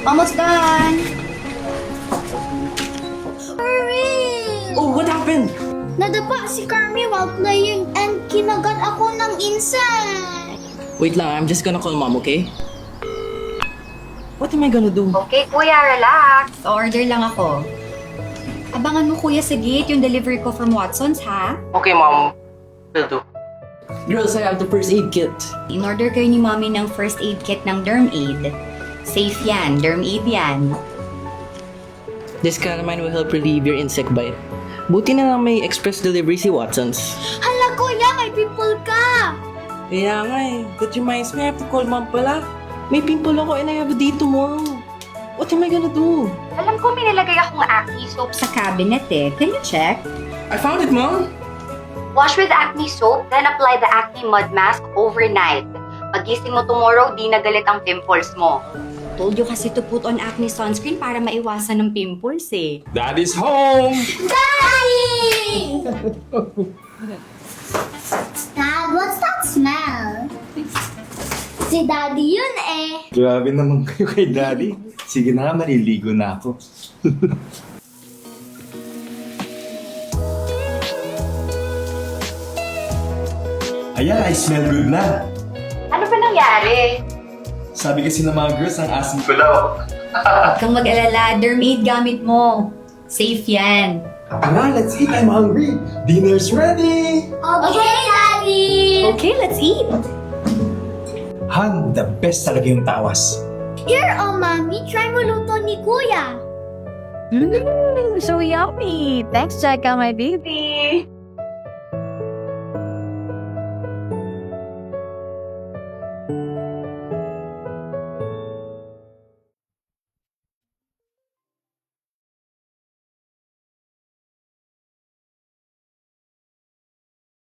Almost done! Hurry! Oh, what happened? Nadapa si Carmi while playing and kinagat ako ng insect. Wait lang, I'm just gonna call mom, okay? What am I gonna do? Okay, kuya, relax. Order lang ako. Abangan mo kuya sa gate yung delivery ko from Watson's, ha? Okay, mom. Will do. Girls, I have the first aid kit. In-order kayo ni mommy ng first aid kit ng Derm Aid. Safe yan, Derm Aid yan. This calamine will help relieve your insect bite. Buti na lang may express delivery si Watson's. Hala kuya, may pimple ka! Kaya nga eh. That reminds me, I have to call mom pala. May pimple ako and I have a date tomorrow. What am I gonna do? Alam ko may nilagay akong acne soap. Sa cabinet eh. Can you check? I found it, mom! Wash with acne soap, then apply the acne mud mask overnight. Pagising mo tomorrow, di nagalit ang pimples mo. Told you kasi to put on acne sunscreen para maiwasan ng pimples eh. Daddy's home! Daddy! Dad, what's that smell? Si Daddy yun eh. Grabe naman kayo kay Daddy. Sige na nga, maliligo na ako. Ayan, I smell good na. Ano ba nangyari? Sabi kasi ng mga girls, ang asim ko daw. Huwag kang mag-alala, Derm Aid gamit mo. Safe yan. Tara, let's eat. I'm hungry. Dinner's ready! Okay, Daddy! Okay, let's eat. Han, the best talaga yung tawas. Here, oh mommy, try mo luto ni Kuya. So yummy. Thanks, Jacka, my baby.